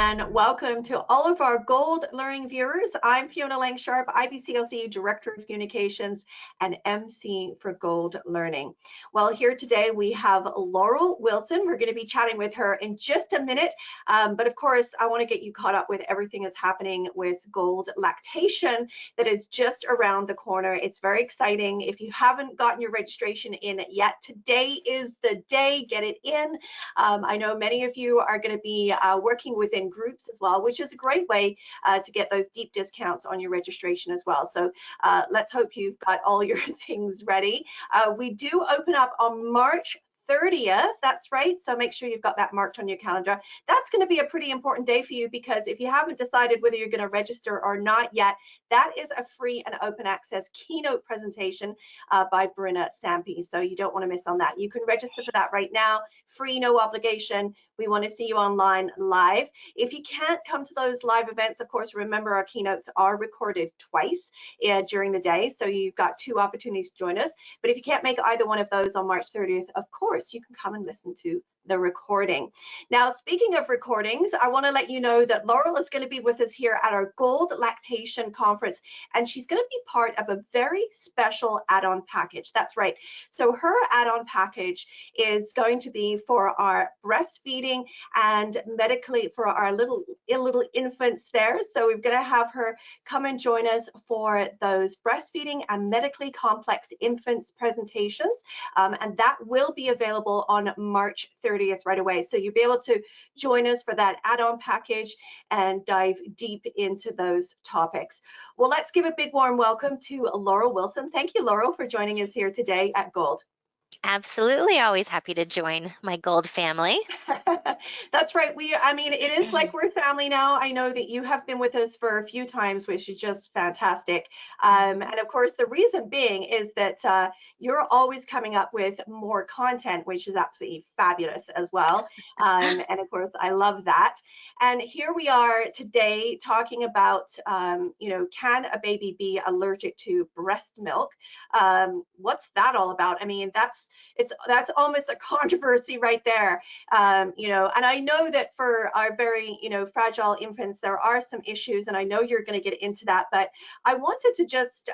and welcome to all of our Gold Learning viewers. I'm Fiona Langsharp, IBCLC Director of Communications and MC for Gold Learning. Well, here today we have Laurel Wilson. We're going to be chatting with her in just a minute, but of course, I want to get you caught up with everything that's happening with Gold Lactation that is just around the corner. It's very exciting. If you haven't gotten your registration in yet, today is the day. Get it in. I know many of you are going to be working within groups as well, which is a great way to get those deep discounts on your registration as well. So let's hope you've got all your things ready. We do open up on March 30th, that's right. So make sure you've got that marked on your calendar. That's going to be a pretty important day for you because if you haven't decided whether you're going to register or not yet, that is a free and open access keynote presentation by Brina Sampi. So you don't want to miss on that. You can register for that right now, free, no obligation. We want to see you online live. If you can't come to those live events, of course, remember our keynotes are recorded twice during the day. So you've got two opportunities to join us. But if you can't make either one of those on March 30th, of course, you can come and listen to the recording. Now, speaking of recordings, I want to let you know that Laurel is going to be with us here at our Gold Lactation Conference, and she's going to be part of a very special add-on package. That's right. So her add-on package is going to be for our breastfeeding and medically for our little infants there. So we're going to have her come and join us for those breastfeeding and medically complex infants presentations, and that will be available on March 30th right away. So you'll be able to join us for that add-on package and dive deep into those topics. Well, let's give a big warm welcome to Laurel Wilson. Thank you, Laurel, for joining us here today at Gold. Absolutely, always happy to join my gold family. That's right. I mean, it is like we're family now. I know that you have been with us for a few times, which is just fantastic. And of course, the reason being is that you're always coming up with more content, which is absolutely fabulous as well. And of course, I love that. And here we are today talking about, can a baby be allergic to breast milk? What's that all about? I mean, that's almost a controversy right there. And I know that for our very, fragile infants, there are some issues, and I know you're going to get into that, but I wanted to just,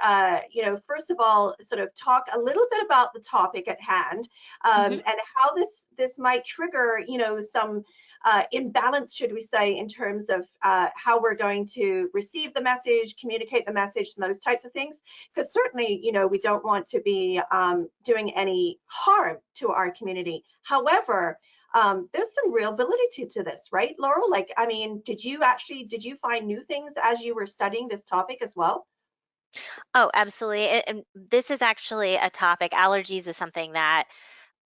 first of all, sort of talk a little bit about the topic at hand, Mhm. and how this might trigger, some imbalance, should we say, in terms of how we're going to receive the message, communicate the message, and those types of things. Because certainly, we don't want to be doing any harm to our community. However, there's some real validity to this, right, Laurel? Like, I mean, did you find new things as you were studying this topic as well? Oh, absolutely. And this is actually a topic. Allergies is something that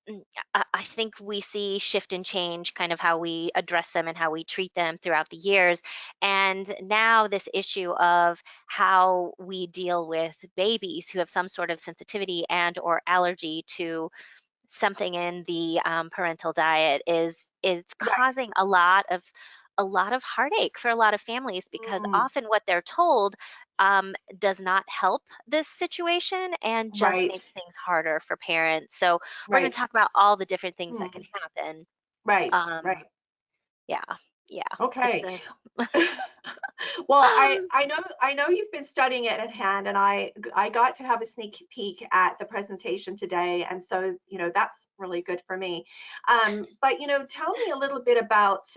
mm, I think we see shift and change kind of how we address them and how we treat them throughout the years. And now this issue of how we deal with babies who have some sort of sensitivity and or allergy to something in the parental diet is Right. causing a lot of heartache for a lot of families because Mm, often what they're told does not help this situation and just right. makes things harder for parents. So we're going to Right. talk about all the different things that can Mm, happen. right. Um, Right. yeah, yeah, it's Okay. a Well, I know you've been studying it at hand, and I got to have a sneak peek at the presentation today, and so that's really good for me. But tell me a little bit about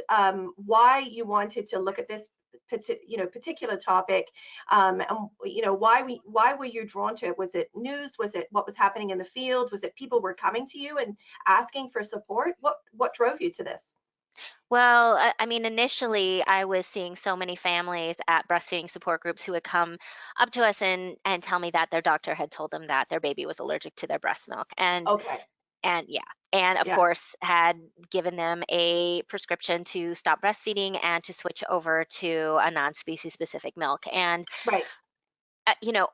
why you wanted to look at this particular topic, and why were you drawn to it? Was it news? Was it what was happening in the field? Was it people were coming to you and asking for support? What drove you to this? Well, I mean, initially, I was seeing so many families at breastfeeding support groups who would come up to us and tell me that their doctor had told them that their baby was allergic to their breast milk, Okay. and yeah, and of Yeah. course had given them a prescription to stop breastfeeding and to switch over to a non-species specific milk, and Right.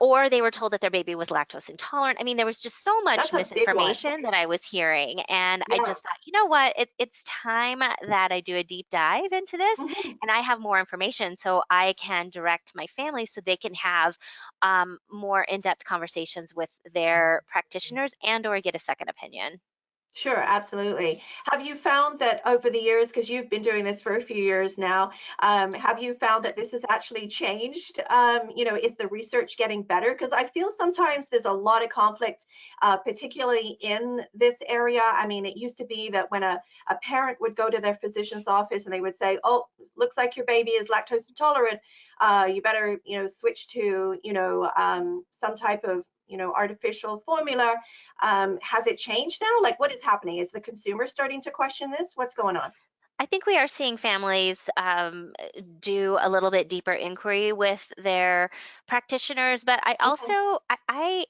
or they were told that their baby was lactose intolerant. I mean, there was just so much That's a big one. misinformation that I was hearing. And I Yeah. just thought, you know what? It's time that I do a deep dive into this Mhm. and I have more information so I can direct my family so they can have more in-depth conversations with their practitioners and or get a second opinion. Sure, absolutely. Have you found that over the years, because you've been doing this for a few years now, have you found that this has actually changed? Is the research getting better? Because I feel sometimes there's a lot of conflict, particularly in this area. I mean, it used to be that when a parent would go to their physician's office and they would say, "Oh, looks like your baby is lactose intolerant. You better, switch to, some type of, artificial formula." Has it changed now? Like, what is happening? Is the consumer starting to question this? What's going on? I think we are seeing families do a little bit deeper inquiry with their practitioners, but I also Mhm.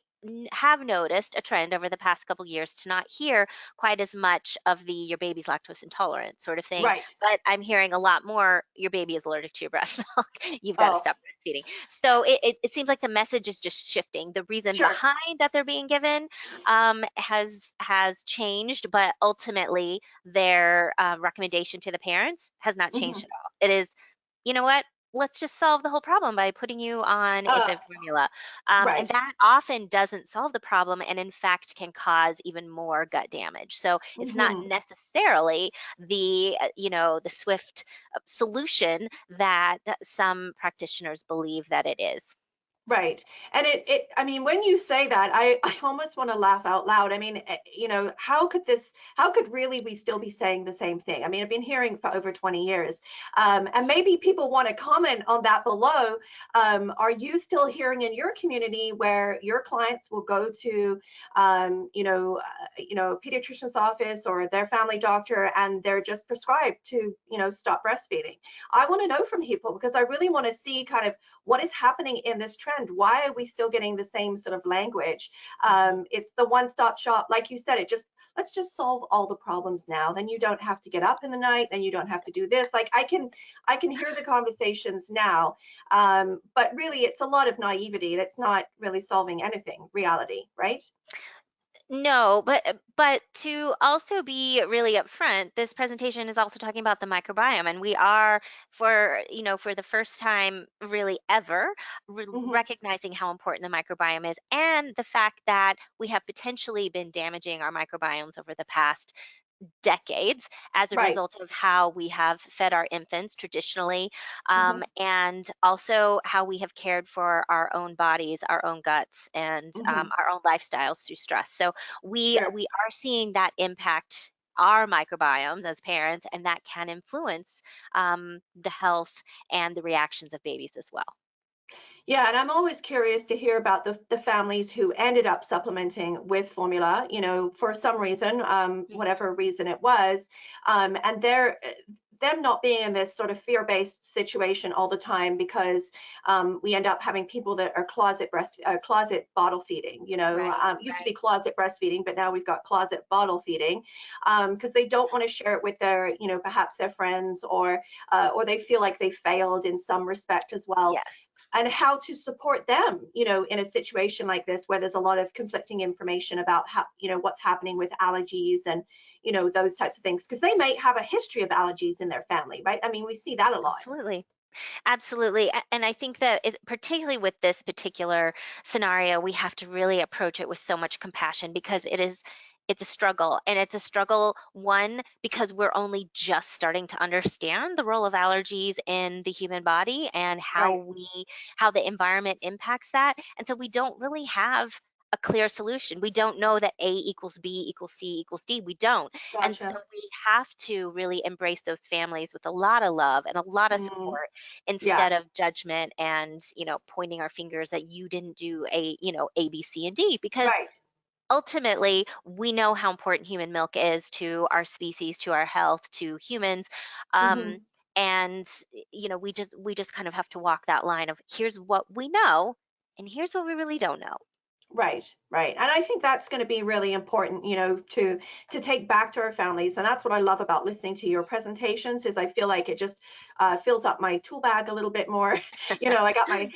have noticed a trend over the past couple years to not hear quite as much of the your baby's lactose intolerant sort of thing, Right. but I'm hearing a lot more your baby is allergic to your breast milk. You've got to Oh, stop breastfeeding. So it seems like the message is just shifting. The reason sure. behind that they're being given has changed, but ultimately their recommendation to the parents has not changed Hmm. at all. It is, you know what? Let's just solve the whole problem by putting you on Uh, infant formula. And right. that often doesn't solve the problem and, in fact, can cause even more gut damage. So it's not Hmm. necessarily the swift solution that some practitioners believe that it is. Right. And I mean, when you say that, I almost want to laugh out loud. I mean, how could really we still be saying the same thing? I mean, I've been hearing for over 20 years. And maybe people want to comment on that below. Are you still hearing in your community where your clients will go to, pediatrician's office or their family doctor and they're just prescribed to, stop breastfeeding? I want to know from people because I really want to see kind of what is happening in this trend. Why are we still getting the same sort of language? Mhm. It's the one-stop shop, like you said. Let's just solve all the problems now. Then you don't have to get up in the night. Then you don't have to do this. Like I can hear the conversations now, but really it's a lot of naivety. That's not really solving anything. Reality, right? No, but to also be really upfront, this presentation is also talking about the microbiome, and we are for the first time really ever Hmm. recognizing how important the microbiome is, and the fact that we have potentially been damaging our microbiomes over the past decades as a Right. result of how we have fed our infants traditionally, Hmm. and also how we have cared for our own bodies, our own guts, and Hmm. our own lifestyles through stress. So Sure. we are seeing that impact our microbiomes as parents, and that can influence the health and the reactions of babies as well. Yeah, and I'm always curious to hear about the families who ended up supplementing with formula, for some reason, Mhm. whatever reason it was, and them not being in this sort of fear-based situation all the time because we end up having people that are closet bottle feeding. Right, Used to be right. closet breastfeeding, but now we've got closet bottle feeding because they don't want to share it with their, perhaps their friends or they feel like they failed in some respect as well, Yes. and how to support them, in a situation like this where there's a lot of conflicting information about how, what's happening with allergies and, those types of things, because they might have a history of allergies in their family, right? I mean, we see that a lot. Absolutely. Absolutely. And I think that particularly with this particular scenario, we have to really approach it with so much compassion because it's a struggle. And it's a struggle, one, because we're only just starting to understand the role of allergies in the human body and Right. how the environment impacts that. And so we don't really have a clear solution. We don't know that A equals B equals C equals D. We don't. And so Gotcha. we have to really embrace those families with a lot of love and a lot of Mm, support yeah. instead of judgment and pointing our fingers that you didn't do a b c and d, because Right. ultimately we know how important human milk is to our species, to our health, to humans. um, Hmm. and we just kind of have to walk that line of here's what we know and here's what we really don't know. Right, right. And I think that's going to be really important, to take back to our families. And that's what I love about listening to your presentations is I feel like it just fills up my tool bag a little bit more. I got my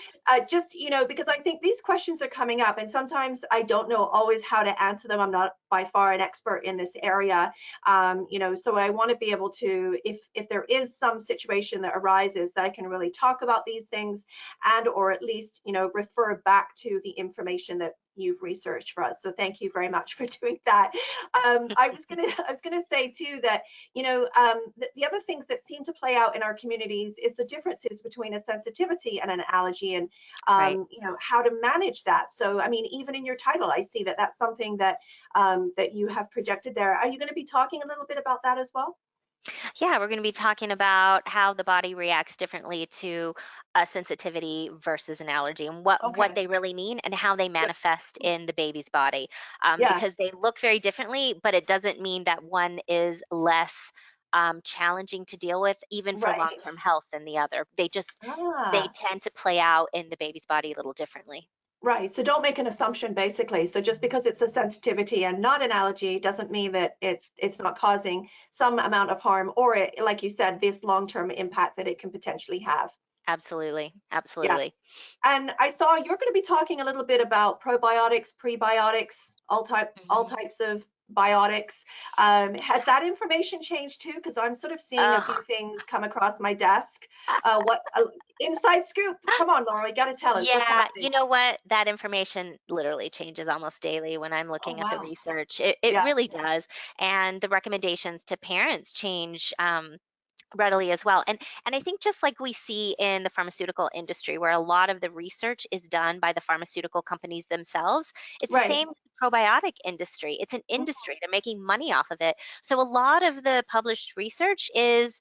just, because I think these questions are coming up and sometimes I don't know always how to answer them. I'm not by far an expert in this area. So I want to be able to, if there is some situation that arises that I can really talk about these things and or at least, refer back to the information that you've researched for us. So thank you very much for doing that. I was gonna say too that the other things that seem to play out in our communities is the differences between a sensitivity and an allergy, and Right. how to manage that. So I mean, even in your title, I see that that's something that that you have projected there. Are you going to be talking a little bit about that as well? Yeah, we're going to be talking about how the body reacts differently to a sensitivity versus an allergy, and what Okay, they really mean and how they good. manifest in the baby's body. Yeah, Because they look very differently, but it doesn't mean that one is less challenging to deal with, even for right. long-term health, than the other. They Ah, tend to play out in the baby's body a little differently. right. So don't make an assumption, basically. So just because it's a sensitivity and not an allergy doesn't mean that it's not causing some amount of harm, or it, like you said, this long-term impact that it can potentially have. Absolutely, Yeah. absolutely. And I saw you're going to be talking a little bit about probiotics, prebiotics, all Mhm. types of biotics. Has that information changed too? Because I'm sort of seeing a few Ugh. things come across my desk. What inside scoop? Come on, Laura, you got to tell us what's Yeah, happening. you know what? That information literally changes almost daily when I'm Oh looking at the wow. research. It Yeah. really does. And the recommendations to parents change readily as well. And I think just like we see in the pharmaceutical industry, where a lot of the research is done by the pharmaceutical companies themselves, it's the Right. same with the probiotic industry. It's an Mhm. industry. They're making money off of it. So a lot of the published research is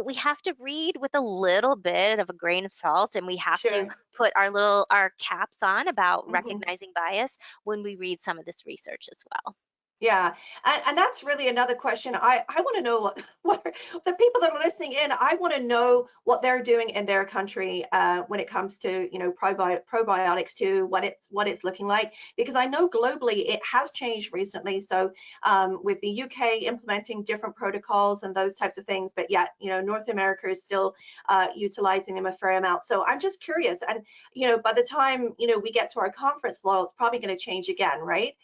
we have to read with a little bit of a grain of salt, and we have to Sure. put our caps on about Mhm. recognizing bias when we read some of this research as well. Yeah, and that's really another question. I want to know what are, the people that are listening in. I want to know what they're doing in their country when it comes to probiotics too. What it's looking like, because I know globally it has changed recently. So with the UK implementing different protocols and those types of things, but yet North America is still utilizing them a fair amount. So I'm just curious, and by the time we get to our conference, Laurel, it's probably going to change again, right?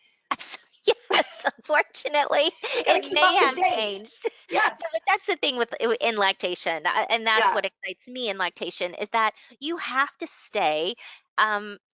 Yes, unfortunately, We got to it keep may up to have date. changed. Yes. Yeah, but that's the thing with in lactation, and that's Yeah. what excites me in lactation is that you have to stay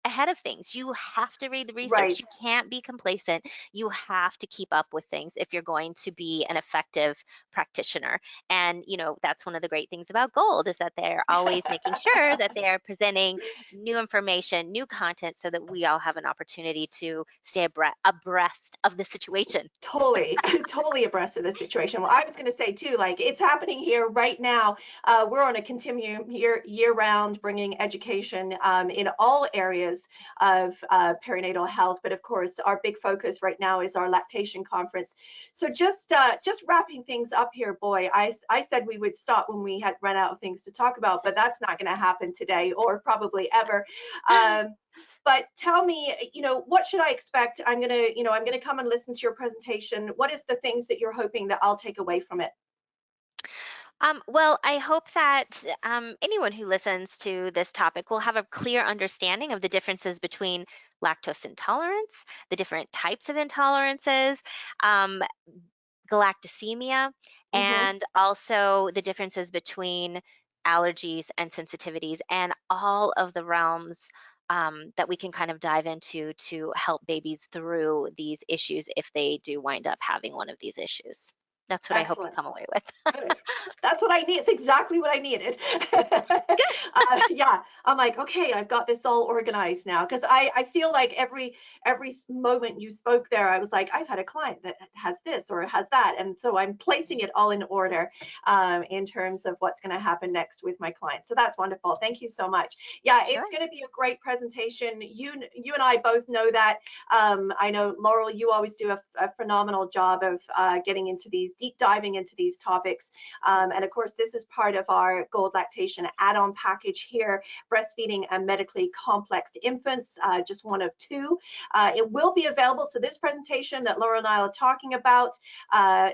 ahead of things. You have to read the research. Right. You can't be complacent. You have to keep up with things if you're going to be an effective practitioner. And that's one of the great things about Gold is that they're always making sure that they are presenting new information, new content, so that we all have an opportunity to stay abreast of the situation. Totally, totally abreast of the situation. Well, I was going to say too, like it's happening here right now. We're on a continuum year round, bringing education in all areas of perinatal health. But of course, our big focus right now is our lactation conference. So just wrapping things up here, boy. I said we would stop when we had run out of things to talk about, but that's not going to happen today or probably ever. Um, but tell me, what should I expect? I'm gonna come and listen to your presentation. What is the things that you're hoping that I'll take away from it? Well, I hope that anyone who listens to this topic will have a clear understanding of the differences between lactose intolerance, the different types of intolerances, um, galactosemia, Hmm. and also the differences between allergies and sensitivities, and all of the realms that we can kind of dive into to help babies through these issues if they do wind up having one of these issues. That's what I hope you Excellent. come away with. Good. That's what I need. It's exactly what I needed. Yeah, I'm like, okay, I've got this all organized now because I feel like every moment you spoke there, I was like, I've had a client that has this or has that, and so I'm placing it all in order in terms of what's going to happen next with my client. So that's wonderful. Thank you so much. Yeah, it's Sure. going to be a great presentation. You and I both know that. I know Laurel, you always do a phenomenal job of getting into these deep diving into these topics. And of course, this is part of our Gold Lactation add-on package here, breastfeeding and medically complex infants, just one of two. It will be available. So this presentation that Laura and I are talking about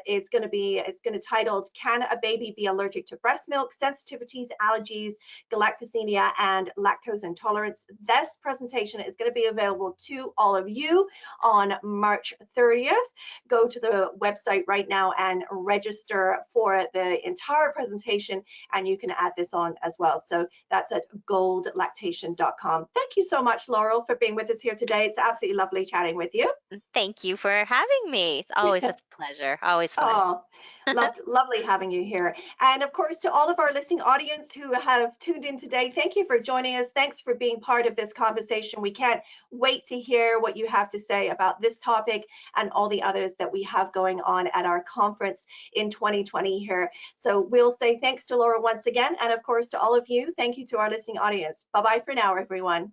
it's going to titled, Can a Baby Be Allergic to Breast Milk? Sensitivities, Allergies, Galactosemia, and Lactose Intolerance. This presentation is going to be available to all of you on March 30th. Go to the website right now and can register for the entire presentation, and you can add this on as well. So that's at goldlactation.com. Thank you so much, Laurel, for being with us here today. It's absolutely lovely chatting with you. Thank you for having me. It's always a pleasure, always fun. Oh, lovely having you here. And of course, to all of our listening audience who have tuned in today, thank you for joining us. Thanks for being part of this conversation. We can't wait to hear what you have to say about this topic and all the others that we have going on at our conference in 2020 here. So we'll say thanks to Laura once again. And of course, to all of you, thank you to our listening audience. Bye-bye for now, everyone.